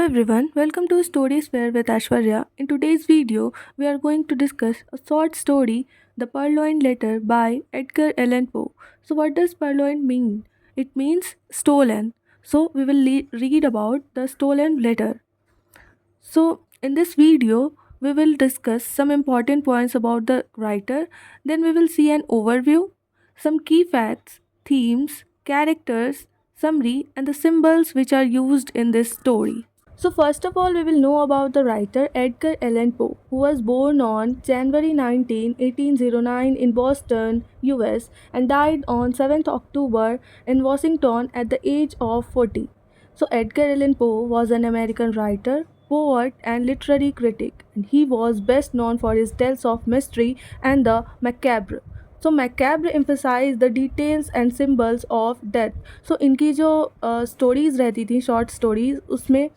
everyone, welcome to Story Sphere with Ashwarya. In today's video, we are going to discuss a short story, The Purloined Letter by Edgar Allan Poe. So, what does purloined mean? It means stolen. So, we will read about the stolen letter. So, in this video, we will discuss some important points about the writer, then, we will see an overview, some key facts, themes, characters, summary, and the symbols which are used in this story. So, first of all, we will know about the writer Edgar Allan Poe, who was born on January 19, 1809, in Boston, US, and died on 7th October in Washington at the age of 40. So, Edgar Allan Poe was an American writer, poet, and literary critic, and he was best known for his tales of mystery and the macabre. So मैकेब्र emphasize the details and symbols of death. So इनकी जो stories रहती थी, short stories, उसमें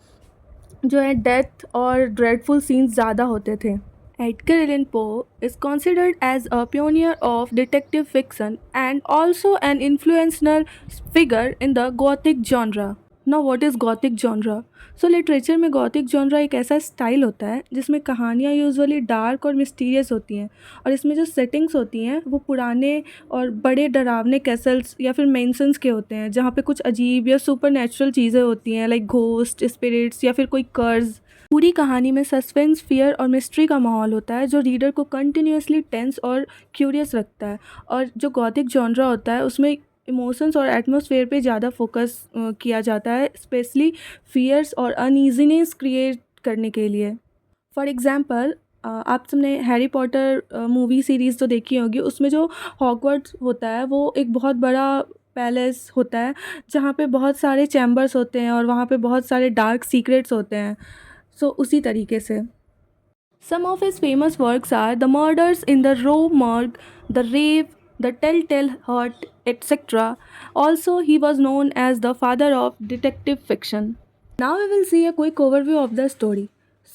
जो है death और dreadful scenes ज़्यादा होते थे. Edgar Allan Poe is considered as a pioneer of detective fiction and also an influential figure in the Gothic genre. Now, what is Gothic genre? So literature में Gothic genre एक ऐसा style होता है जिसमें कहानियाँ यूजुअली डार्क और mysterious होती हैं, और इसमें जो सेटिंग्स होती हैं वो पुराने और बड़े डरावने कैसल्स या फिर मेंशंस के होते हैं, जहाँ पे कुछ अजीब या सुपर नेचुरल चीज़ें होती हैं, लाइक घोस्ट, स्पिरिट्स या फिर कोई कर्ज. पूरी कहानी में सस्पेंस, फियर और मिस्ट्री का माहौल होता है जो रीडर को कंटिन्यूसली टेंस और क्यूरियस रखता है. और जो गॉथिक जॉनरा होता है उसमें इमोशंस और एटमॉस्फेयर पे ज़्यादा फोकस किया जाता है, स्पेशली फियर्स और अनईजीनेस क्रिएट करने के लिए. फॉर एग्ज़ाम्पल, आप सबने हैरी पॉटर मूवी सीरीज़ तो देखी होगी. उसमें जो हॉगवर्ट्स होता है वो एक बहुत बड़ा पैलेस होता है जहाँ पे बहुत सारे चैम्बर्स होते हैं और वहाँ पे बहुत सारे डार्क सीक्रेट्स होते हैं. सो उसी तरीके से some of his famous works are the murders in the Rue Morgue, the Raven, the telltale heart, etc. Also, he was known as the father of detective fiction. Now we will see a quick overview of the story.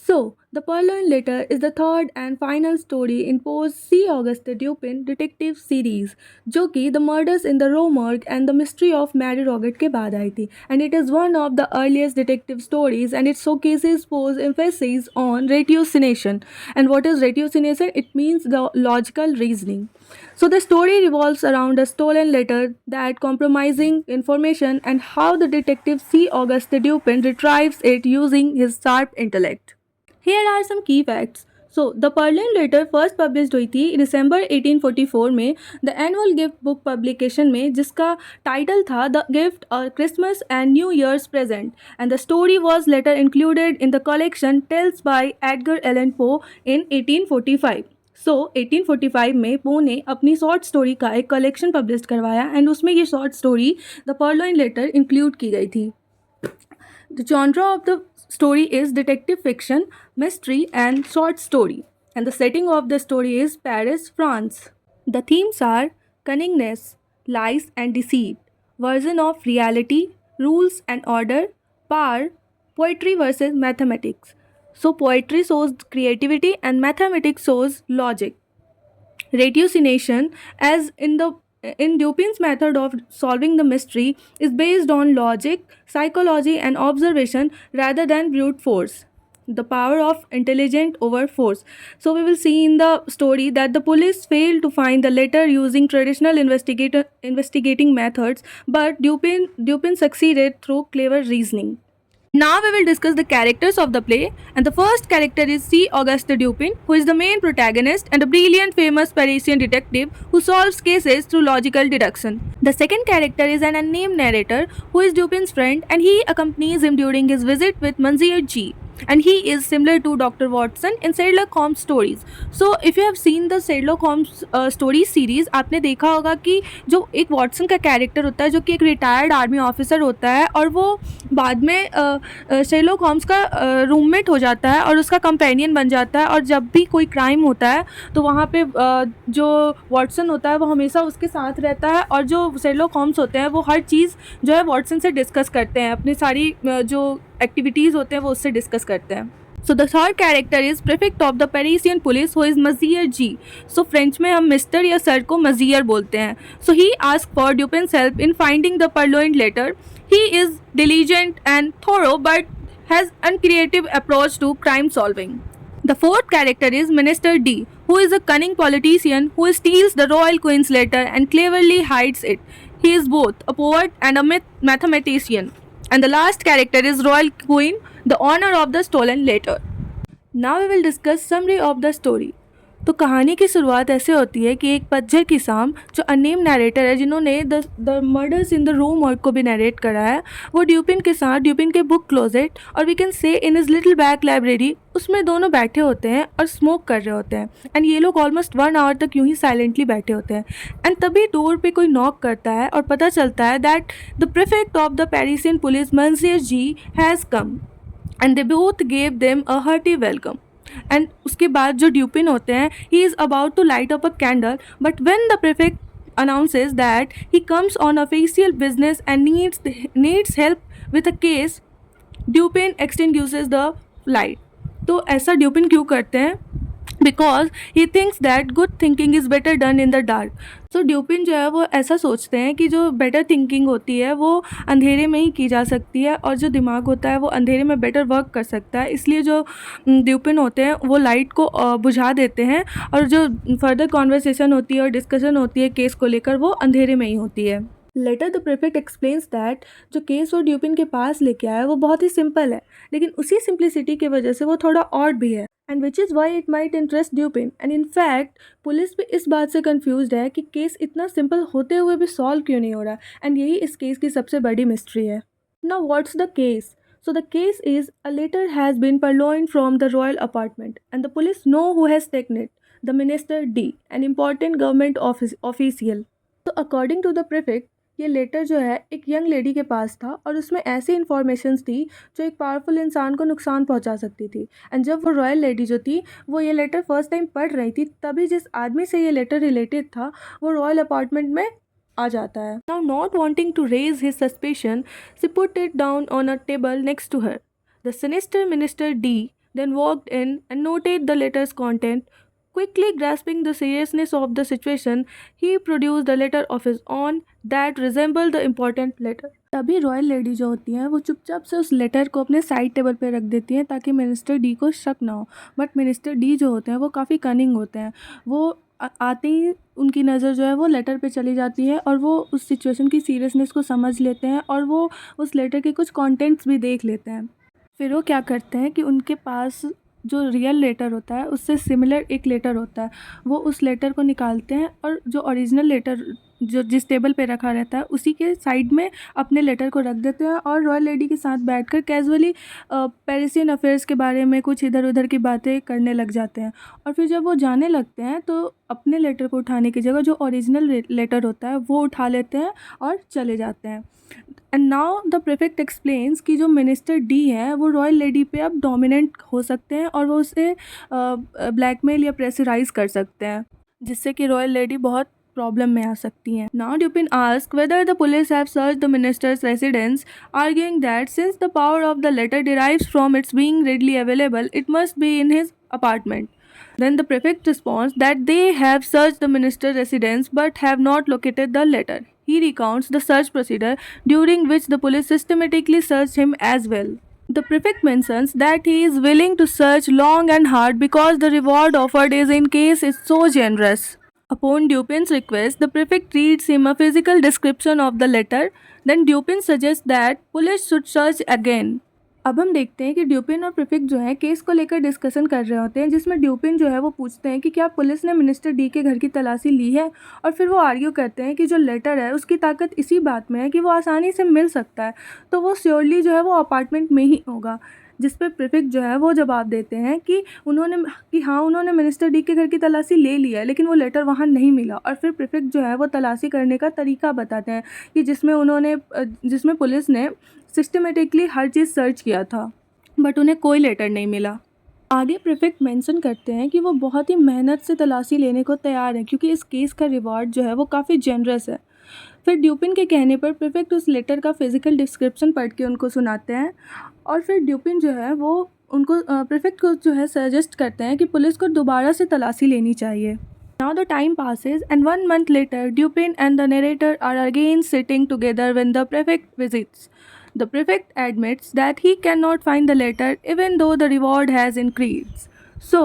So, The Purloined Letter is the third and final story in Poe's C. Auguste Dupin detective series, जो कि The Murders in the Rue Morgue and The Mystery of Mary Roget के बाद आई थी, and it is one of the earliest detective stories, and it showcases Poe's emphasis on ratiocination. And what is ratiocination? It means the logical reasoning. So the story revolves around a stolen letter, that compromising information, and how the detective C. Auguste Dupin retrieves it using his sharp intellect. Here are some key facts. So, The Purloined Letter first published हुई थी दिसंबर 1844 में the annual gift book publication में, जिसका title था the gift और Christmas and New Year's present, and the story was later included in the collection tales by Edgar Allan Poe in 1845. सो 1845 में पो ने अपनी शॉर्ट स्टोरी का एक कलेक्शन पब्लिश करवाया, एंड उसमें ये short story the purloined letter include की गई थी. The genre of the story is detective fiction, mystery, and short story, and the setting of the story is Paris, France. The themes are cunningness, lies and deceit, version of reality, rules and order, power, poetry versus mathematics. So poetry shows creativity and mathematics shows logic. Ratiocination, as in Dupin's method of solving the mystery, is based on logic, psychology, and observation rather than brute force. The power of intelligence over force. So we will see in the story that the police failed to find the letter using traditional investigating methods, but Dupin succeeded through clever reasoning. Now we will discuss the characters of the play, and the first character is C. Auguste Dupin, who is the main protagonist and a brilliant famous Parisian detective who solves cases through logical deduction. The second character is an unnamed narrator who is Dupin's friend, and he accompanies him during his visit with Monsieur G. And he is similar to Dr. Watson in Sherlock Holmes stories. So if you have seen the Sherlock Holmes stories series, आपने देखा होगा कि जो एक Watson का character होता है जो कि एक रिटायर्ड आर्मी ऑफिसर होता है, और वो बाद में शेरलॉक होम्स का रूममेट हो जाता है और उसका कंपेनियन बन जाता है, और जब भी कोई क्राइम होता है तो वहाँ पे जो वॉटसन होता है वो हमेशा उसके साथ रहता है, और जो शेरलॉक होम्स होते हैं वो हर चीज़ जो है वॉटसन से डिस्कस करते हैं, अपनी सारी जो एक्टिविटीज़ होते हैं वो उससे डिस्कस करते हैं. So the third character is prefect of the Parisian police who is monsieur G. So French में हम मिस्टर या सर को मजीर बोलते हैं. So he ask for Dupin's help in finding the purloined letter. He is diligent and thorough, but has uncreative approach to crime solving. The fourth character is Minister D, who is a cunning politician who steals the royal queen's letter and cleverly hides it. He is both a poet and a mathematician. And the last character is Royal Queen, the owner of the stolen letter. Now we will discuss summary of the story. तो कहानी की शुरुआत ऐसे होती है कि एक पतझड़ की शाम जो अनेम नरेटर है जिन्होंने the murders in the room और को भी नरेट करा है, वो ड्यूपिन के साथ ड्यूपिन के बुक क्लोजेट और we can see in is little back library, उसमें दोनों बैठे होते हैं और स्मोक कर रहे होते हैं। एंड ये लोग ऑलमोस्ट 1 आवर तक यूं ही साइलेंटली बैठे होते हैं। एंड तभी डोर पे कोई नॉक करता है और पता चलता है that the prefect of the Parisian police monsieur G has come and they both gave them a hearty welcome. And उसके बाद जो ड्यूपिन होते हैं, he is about to light up a candle, but when the prefect announces that he comes on official business and needs help with a case, Dupin extinguishes the light. तो ऐसा Dupin क्यों करते हैं? Because he thinks that good thinking is better done in the dark. So Dupin जो है वो ऐसा सोचते हैं कि जो बेटर थिंकिंग होती है वो अंधेरे में ही की जा सकती है और जो दिमाग होता है वो अंधेरे में बेटर वर्क कर सकता है। इसलिए जो ड्यूपिन होते हैं वो लाइट को बुझा देते हैं और जो फर्दर कॉन्वर्सेशन होती है और डिस्कशन होती है केस को लेकर वो अंधेरे में ही होती है। Later the prefect explains that जो केस वो ड्यूपिन के पास लेके आया है वो बहुत ही सिंपल है, लेकिन उसी सिंप्लिसिटी की वजह से वो थोड़ा ऑड भी है, and which is why it might interest Dupin. And in fact police भी इस बात से कन्फ्यूज्ड है कि केस इतना सिंपल होते हुए भी सॉल्व क्यों नहीं हो रहा, एंड यही इस केस की सबसे बड़ी मिस्ट्री है। Now what's the case? So the case is a letter has been purloined from the royal apartment and the police know who has taken it, the minister D, an important government official. So according to the prefect, ये letter जो है एक young lady के पास था और उसमें ऐसी informations थी जो एक पावरफुल इंसान को नुकसान पहुंचा सकती थी। एंड जब वो रॉयल लेडी जो थी वो ये लेटर फर्स्ट टाइम पढ़ रही थी, तभी जिस आदमी से ये लेटर रिलेटेड था वो रॉयल अपार्टमेंट में आ जाता है। Now not wanting to raise his suspicion, she put it down on a table next to her. The sinister minister D then walked in and noted the letter's content. Quickly grasping the seriousness of the situation, he produced a letter of his own that resembled the important letter. तभी royal lady जो होती हैं वो चुपचाप से उस letter को अपने साइड टेबल पे रख देती हैं ताकि मिनिस्टर डी को शक ना हो। बट मिनिस्टर डी जो होते हैं वो काफ़ी कनिंग होते हैं। वो आते ही उनकी नज़र जो है वो लेटर पे चली जाती है और वो उस सिचुएशन की सीरियसनेस को समझ लेते हैं और वो उस लेटर के कुछ कॉन्टेंट्स भी देख लेते हैं। फिर वो क्या करते हैं कि उनके पास जो रियल लेटर होता है उससे सिमिलर एक लेटर होता है, वो उस लेटर को निकालते हैं और जो ओरिजिनल लेटर जो जिस टेबल पे रखा रहता है उसी के साइड में अपने लेटर को रख देते हैं और रॉयल लेडी के साथ बैठकर कैजुअली पेरिसियन अफेयर्स के बारे में कुछ इधर उधर की बातें करने लग जाते हैं। और फिर जब वो जाने लगते हैं तो अपने लेटर को उठाने की जगह जो ओरिजिनल लेटर होता है वो उठा लेते हैं और चले जाते हैं। And now the prefect explains कि जो मिनिस्टर डी है वो रॉयल लेडी पे अब डोमिनेंट हो सकते हैं और वो उसे ब्लैकमेल या प्रेशराइज कर सकते हैं, जिससे कि रॉयल लेडी बहुत प्रॉब्लम में आ सकती हैं। Now Dupin ask whether the police have search the minister's residence, arguing that since the power of the letter derives from its being readily available it must be in his apartment. Then the prefect responds that they have searched the minister's residence but have not located the letter. He recounts the search procedure during which the police systematically searched him as well. The prefect mentions that he is willing to search long and hard because the reward offered in case is so generous. Upon Dupin's request, the prefect reads him a physical description of the letter. Then Dupin suggests that police should search again. अब हम देखते हैं कि ड्यूपिन और prefect जो है case को लेकर डिस्कशन कर रहे होते हैं, जिसमें ड्यूपिन जो है वो पूछते हैं कि क्या पुलिस ने मिनिस्टर डी के घर की तलाशी ली है, और फिर वो आर्ग्यू करते हैं कि जो लेटर है उसकी ताकत इसी बात में है कि वो आसानी से मिल सकता है, तो वो श्योरली जो है वो अपार्टमेंट में ही होगा। जिस पे प्रीफेक्ट जो है वो जवाब देते हैं कि उन्होंने मिनिस्टर डी के घर की तलाशी ले लिया है लेकिन वो लेटर वहाँ नहीं मिला। और फिर प्रीफेक्ट जो है वो तलाशी करने का तरीका बताते हैं कि जिसमें पुलिस ने सिस्टमेटिकली हर चीज़ सर्च किया था बट उन्हें कोई लेटर नहीं मिला। आगे प्रीफेक्ट मेंशन करते हैं कि वो बहुत ही मेहनत से तलाशी लेने को तैयार है क्योंकि इस केस का रिवॉर्ड जो है वो काफ़ी जेनरस है। फिर ड्यूपिन के कहने पर प्रीफेक्ट उस लेटर का फिजिकल डिस्क्रिप्शन पढ़ के उनको सुनाते हैं और फिर ड्यूपिन जो है वो उनको प्रीफेक्ट को जो है सजेस्ट करते हैं कि पुलिस को दोबारा से तलाशी लेनी चाहिए। Now the time passes and 1 month later Dupin and the narrator are again sitting together when the prefect visits. The prefect admits that he cannot find the letter even though the reward has increased. So,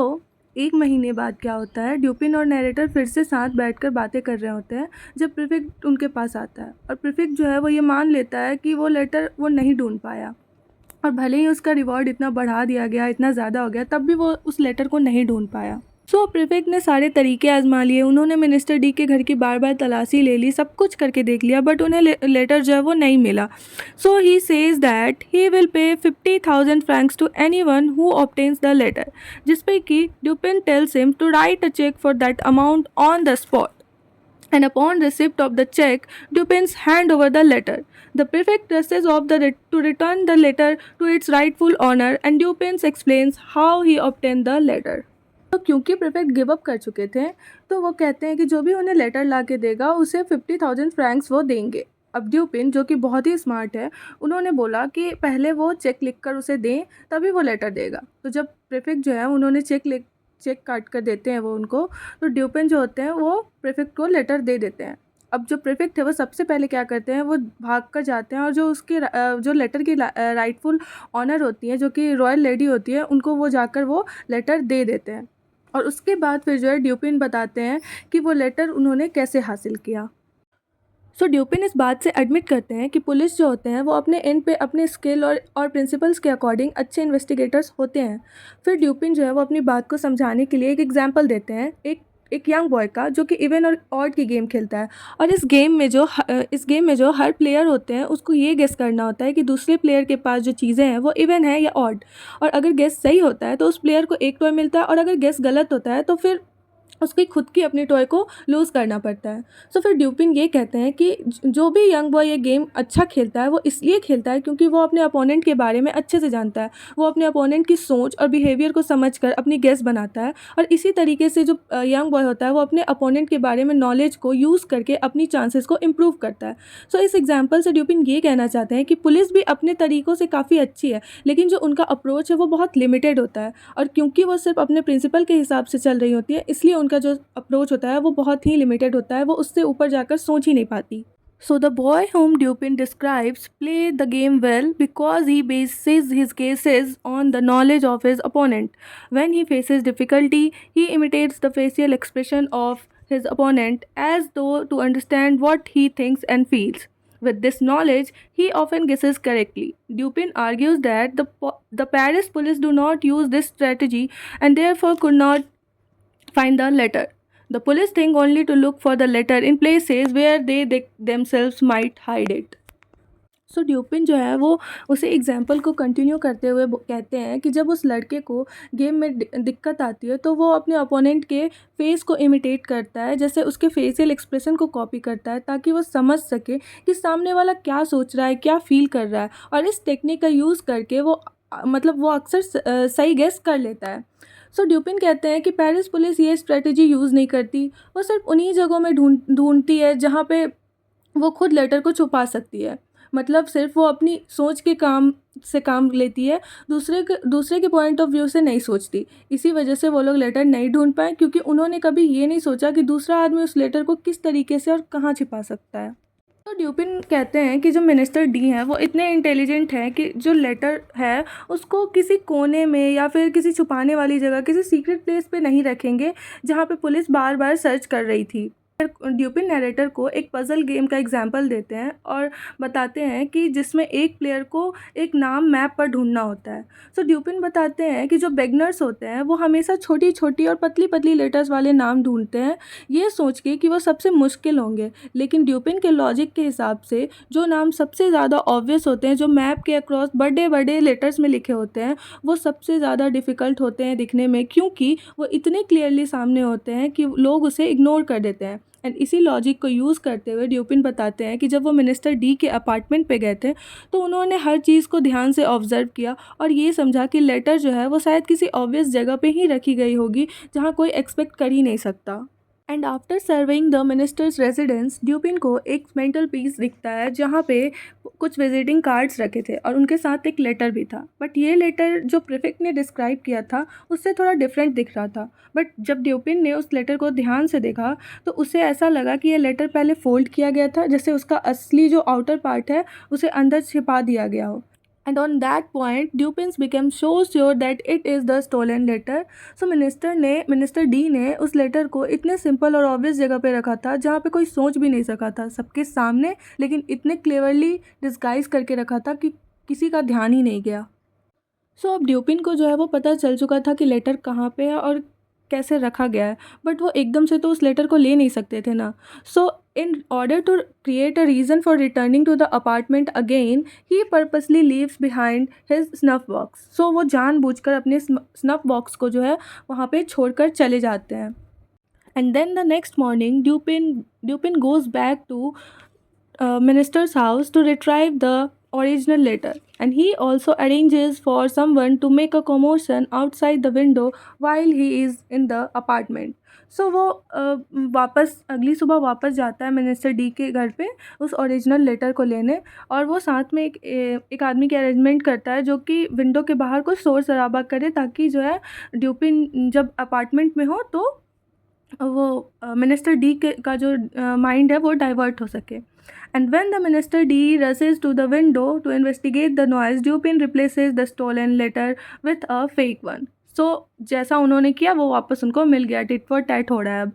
एक महीने बाद क्या होता है, ड्यूपिन और narrator फिर से साथ बैठकर बातें कर रहे होते हैं जब प्रीफेक्ट उनके पास आता है। और प्रीफेक्ट जो है वो ये मान लेता है कि वो लेटर वो नहीं ढूंढ पाया, और भले ही उसका रिवॉर्ड इतना बढ़ा दिया गया, इतना ज़्यादा हो गया, तब भी वो उस लेटर को नहीं ढूंढ पाया। सो प्रीफेक्ट ने सारे तरीके आजमा लिए, उन्होंने मिनिस्टर डी के घर की बार बार तलाशी ले ली, सब कुछ करके देख लिया, बट उन्हें लेटर जो है वो नहीं मिला। So he says that he will pay 50,000 francs to anyone who obtains the letter, जिस पे कि Dupin tells him to write a cheque for that amount on the spot. And upon receipt of the check, Dupin's hand over the letter. The prefect rushes off to return the letter to its rightful owner, and Dupin explains how he obtained the letter. तो क्योंकि prefect give up कर चुके थे, तो वो कहते हैं कि जो भी उन्हें लेटर ला के देगा उसे 50,000 francs वो देंगे। अब ड्यूपिन, जो कि बहुत ही स्मार्ट है, उन्होंने बोला कि पहले वो चेक लिखकर उसे दें, तभी वो लेटर देगा। तो जब प्रीफेक्ट जो है उन्होंने चेक काट कर देते हैं वो उनको, तो ड्यूपिन जो होते हैं वो प्रीफेक्ट को लेटर दे देते हैं। अब जो प्रीफेक्ट है वो सबसे पहले क्या करते हैं, वो भाग कर जाते हैं और जो उसकी जो लेटर की राइटफुल ऑनर होती है, जो कि रॉयल लेडी होती है, उनको वो जाकर वो लेटर दे देते हैं। और उसके बाद फिर जो है ड्यूपिन बताते हैं कि वो लेटर उन्होंने कैसे हासिल किया। सो ड्यूपिन इस बात से एडमिट करते हैं कि पुलिस जो होते हैं वो अपने एंड पे अपने स्किल और प्रिंसिपल्स के अकॉर्डिंग अच्छे इन्वेस्टिगेटर्स होते हैं। फिर ड्यूपिन जो है वो अपनी बात को समझाने के लिए एक एग्जांपल देते हैं, एक यंग बॉय का, जो कि इवन और ऑड की गेम खेलता है। और इस गेम में जो हर प्लेयर होते हैं उसको ये गेस करना होता है कि दूसरे प्लेयर के पास जो चीज़ें हैं वो इवन है या ऑड। और अगर गेस सही होता है तो उस प्लेयर को एक टॉय मिलता है, और अगर गेस गलत होता है तो फिर उसकी खुद की अपनी टॉय को लूज़ करना पड़ता है। सो फिर ड्यूपिन ये कहते हैं कि जो भी यंग बॉय ये गेम अच्छा खेलता है वो इसलिए खेलता है क्योंकि वो अपने अपोनेंट के बारे में अच्छे से जानता है, वो अपने अपोनेंट की सोच और बिहेवियर को समझकर अपनी गेस बनाता है, और इसी तरीके से जो यंग बॉय होता है वो अपने अपोनेंट के बारे में नॉलेज को यूज़ करके अपनी चांसेस को इम्प्रूव करता है। सो इस एग्जाम्पल से ड्यूपिन ये कहना चाहते हैं कि पुलिस भी अपने तरीक़ों से काफ़ी अच्छी है, लेकिन जो उनका अप्रोच है वो बहुत लिमिटेड होता है, और क्योंकि वो सिर्फ अपने प्रिंसिपल के हिसाब से चल रही होती है, इसलिए उनका जो अप्रोच होता है वो बहुत ही लिमिटेड होता है, वो उससे ऊपर जाकर सोच ही नहीं पाती। So the boy whom Dupin describes played the game well because he bases his cases on the knowledge of his opponent. When he faces difficulty, he imitates the facial expression of his opponent as though to understand what he thinks and feels. With this knowledge, he often guesses correctly. Dupin argues that the Paris police do not use this strategy and therefore could not find the letter. The police think only to look for the letter in places where they themselves might hide it. So Dupin जो है वो उसे example को continue करते हुए कहते हैं कि जब उस लड़के को गेम में दिक्कत आती है तो वो अपने अपोनेंट के फेस को इमिटेट करता है, जैसे उसके फेशियल एक्सप्रेशन को कॉपी करता है, ताकि वो समझ सके कि सामने वाला क्या सोच रहा है, क्या फील कर रहा है, और इस टेक्निक का यूज़ करके वो वो अक्सर सही गेस कर लेता है। सो ड्यूपिन कहते हैं कि पेरिस पुलिस ये स्ट्रेटजी यूज़ नहीं करती, वो सिर्फ उन्हीं जगहों में ढूंढती है जहाँ पे वो खुद लेटर को छुपा सकती है। मतलब सिर्फ वो अपनी सोच के काम लेती है, दूसरे के पॉइंट ऑफ व्यू से नहीं सोचती। इसी वजह से वो लोग लेटर नहीं ढूंढ पाए, क्योंकि उन्होंने कभी ये नहीं सोचा कि दूसरा आदमी उस लेटर को किस तरीके से और कहाँ छिपा सकता है। तो ड्यूपिन कहते हैं कि जो मिनिस्टर डी हैं वो इतने इंटेलिजेंट हैं कि जो लेटर है उसको किसी कोने में या फिर किसी छुपाने वाली जगह, किसी सीक्रेट प्लेस पे नहीं रखेंगे जहाँ पे पुलिस बार बार सर्च कर रही थी। ड्यूपिन नरेटर को एक पजल गेम का एग्जाम्पल देते हैं और बताते हैं कि जिसमें एक प्लेयर को एक नाम मैप पर ढूंढना होता है। सो ड्यूपिन बताते हैं कि जो बिगनर्स होते हैं वो हमेशा छोटी छोटी और पतली पतली लेटर्स वाले नाम ढूंढते हैं, ये सोच के कि वो सबसे मुश्किल होंगे, लेकिन ड्यूपिन के लॉजिक के हिसाब से जो नाम सबसे ज़्यादा ऑब्वियस होते हैं, जो मैप के अक्रॉस बड़े बड़े लेटर्स में लिखे होते हैं, वो सबसे ज़्यादा डिफ़िकल्ट होते हैं दिखने में, क्योंकि वो इतने क्लियरली सामने होते हैं कि लोग उसे इग्नोर कर देते हैं। एंड इसी लॉजिक को यूज़ करते हुए ड्यूपिन बताते हैं कि जब वो मिनिस्टर डी के अपार्टमेंट पे गए थे तो उन्होंने हर चीज़ को ध्यान से ऑब्जर्व किया और ये समझा कि लेटर जो है वो शायद किसी ऑब्वियस जगह पे ही रखी गई होगी जहाँ कोई एक्सपेक्ट कर ही नहीं सकता। And after serving the minister's residence, Dupin को एक मेंटल पीस दिखता है जहाँ पे कुछ विजिटिंग कार्ड्स रखे थे और उनके साथ एक लेटर भी था। बट ये लेटर जो प्रीफेक्ट ने डिस्क्राइब किया था उससे थोड़ा डिफरेंट दिख रहा था। बट जब ड्यूपिन ने उस लेटर को ध्यान से देखा तो उसे ऐसा लगा कि ये लेटर पहले फोल्ड किया गया था, जैसे उसका असली जो आउटर पार्ट है उसे अंदर छिपा दिया गया हो। And on that point, Dupin became so sure that it is the stolen letter. So minister D ने उस लेटर को इतने सिंपल और ऑब्वियस जगह पे रखा था जहाँ पे कोई सोच भी नहीं सका था, सबके सामने, लेकिन इतने क्लेवरली डिस्गाइज करके रखा था कि किसी का ध्यान ही नहीं गया। सो अब ड्यूपिन को जो है वो पता चल चुका था कि लेटर कहाँ पे है और कैसे रखा गया है, बट वो एकदम से तो उस लेटर को ले नहीं सकते थे ना। So in order to create a reason for returning to the apartment again, he purposely leaves behind his snuff box. So वो जानबूझकर अपने स्नफ बॉक्स को जो है वहाँ पे छोड़कर चले जाते हैं। And then the next morning Dupin goes back to minister's house to retrieve the original letter, and he also arranges for someone to make a commotion outside the window while he is in the apartment. सो वो वापस अगली सुबह वापस जाता है minister D के घर पे उस ओरिजिनल लेटर को लेने, और वो साथ में एक आदमी की अरेंजमेंट करता है जो कि विंडो के बाहर कुछ शोर शराबा करे, ताकि जो है ड्यूपिन जब अपार्टमेंट में हो तो वो मिनिस्टर डी का जो माइंड है वो डाइवर्ट हो सके। And when the minister D rushes to the window to investigate the noise, Dupin replaces the stolen letter with a fake one. So जैसा उन्होंने किया वो वापस उनको मिल गया, टिट फॉर टैट हो रहा है अब।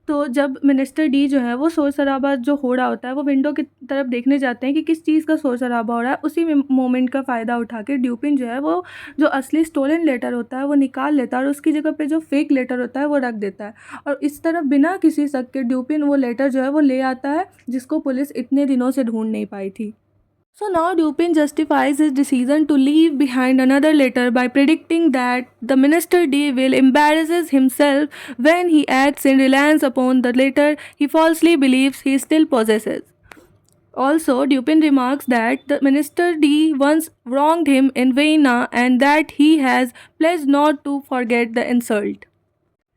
तो जब मिनिस्टर डी जो है वो शोर शराबा जो हो रहा होता है वो विंडो की तरफ देखने जाते हैं कि किस चीज़ का शोर शराबा हो रहा है, उसी मोमेंट का फ़ायदा उठा के ड्यूपिन जो है वो जो असली स्टोलन लेटर होता है वो निकाल लेता है और उसकी जगह पे जो फेक लेटर होता है वो रख देता है, और इस तरफ बिना किसी शक के ड्यूपिन वो लेटर जो है वो ले आता है जिसको पुलिस इतने दिनों से ढूंढ नहीं पाई थी। So now Dupin justifies his decision to leave behind another letter by predicting that the Minister D will embarrasses himself when he acts in reliance upon the letter he falsely believes he still possesses. Also, Dupin remarks that the Minister D once wronged him in Vienna and that he has pledged not to forget the insult.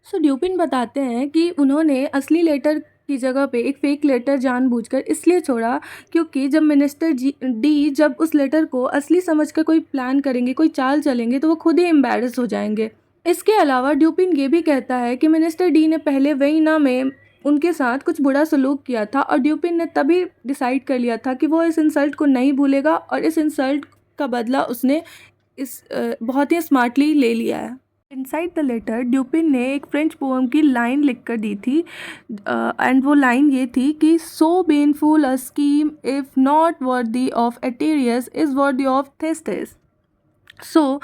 So Dupin बताते हैं कि उन्होंने असली letter की जगह पे एक fake letter जानबूझकर इसलिए छोड़ा क्योंकि जब मिनिस्टर डी जब उस लेटर को असली समझकर कोई प्लान करेंगे, कोई चाल चलेंगे, तो वो खुद ही एम्बैरस हो जाएंगे। इसके अलावा ड्यूपिन ये भी कहता है कि मिनिस्टर डी ने पहले वेइना में उनके साथ कुछ बुरा सलूक किया था और ड्यूपिन ने तभी डिसाइड कर लिया था कि वो इस इंसल्ट को नहीं भूलेगा, और इस इंसल्ट का बदला उसने बहुत ही स्मार्टली ले लिया है। इनसाइड द लेटर ड्यूपिन ने एक फ्रेंच पोएम की लाइन लिख कर दी थी, एंड वो लाइन ये थी कि so painful a scheme if not worthy of Atreus is worthy of Thyestes. So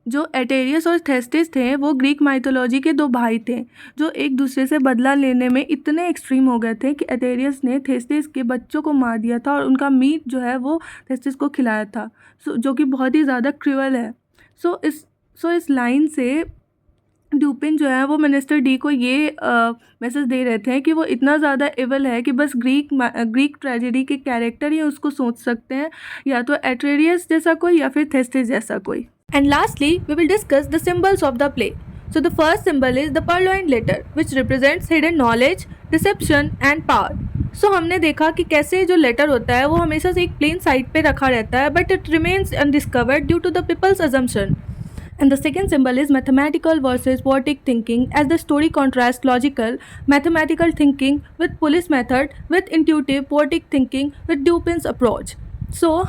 जो एटेरियस और थेस्टिस थे वो ग्रीक माइथोलॉजी के दो भाई थे जो एक दूसरे से बदला लेने में इतने एक्सट्रीम हो गए थे कि एटेरियस ने थेस्टिस के बच्चों को मार दिया था और उनका मीट जो है वो थेस्टिस को खिलाया था, जो कि बहुत ही ज़्यादा क्रूअल है। सो इस लाइन से ड्यूपिन जो है वो मिनिस्टर डी को ये मैसेज दे रहे थे कि वो इतना ज़्यादा इवल है कि बस ग्रीक ट्रेजेडी के कैरेक्टर ही उसको सोच सकते हैं, या तो एटेरियस जैसा कोई या फिर थेस्टिस जैसा कोई। And lastly we will discuss the symbols of the play. So the first symbol is the purloined letter which represents hidden knowledge, deception and power. So हमने देखा कि कैसे जो लेटर होता है वो हमेशा से एक प्लेन साइड पे रखा रहता है, but it remains undiscovered due to the people's assumption. And the second symbol is mathematical versus poetic thinking, as the story contrasts logical, mathematical thinking with police method with intuitive, poetic thinking with Dupin's approach.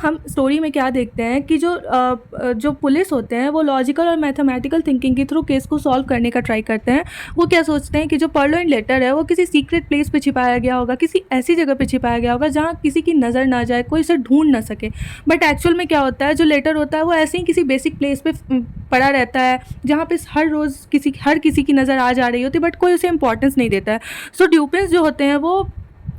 हम story में क्या देखते हैं कि जो police होते हैं वो लॉजिकल और मैथमेटिकल थिंकिंग के थ्रू केस को सॉल्व करने का ट्राई करते हैं। वो क्या सोचते हैं कि जो पर्लोइन लेटर है वो किसी सीक्रेट प्लेस पे छिपाया गया होगा, किसी ऐसी जगह पे छिपाया गया होगा जहाँ किसी की नज़र ना जाए, कोई इसे ढूंढ ना सके। बट एक्चुअल में क्या होता है, जो लेटर होता है वो ऐसे ही किसी बेसिक प्लेस पे पड़ा रहता है जहाँ पे हर रोज़ हर किसी की नज़र आ जा रही होती है, बट कोई उसे इंपॉर्टेंस नहीं देता है। सो ड्यूपिन्स जो होते हैं वो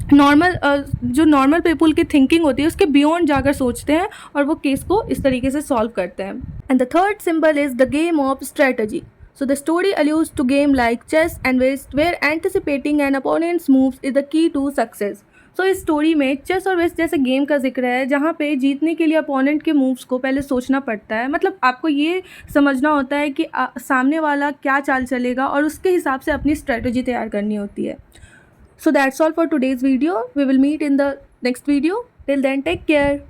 जो नॉर्मल पीपल की थिंकिंग होती है उसके बियॉन्ड जाकर सोचते हैं और वो केस को इस तरीके से सॉल्व करते हैं। And the third symbol is the game of strategy. So the story alludes to game like chess and whist, where anticipating an opponent's moves is the key to success. सो इस story में chess और waste जैसे game का जिक्र है जहाँ पे जीतने के लिए अपोनेंट के मूव्स को पहले सोचना पड़ता है। मतलब आपको ये समझना होता है कि सामने वाला क्या चाल चलेगा और उसके हिसाब से अपनी स्ट्रेटजी तैयार करनी होती है। So that's all for today's video. We will meet in the next video. Till then take care.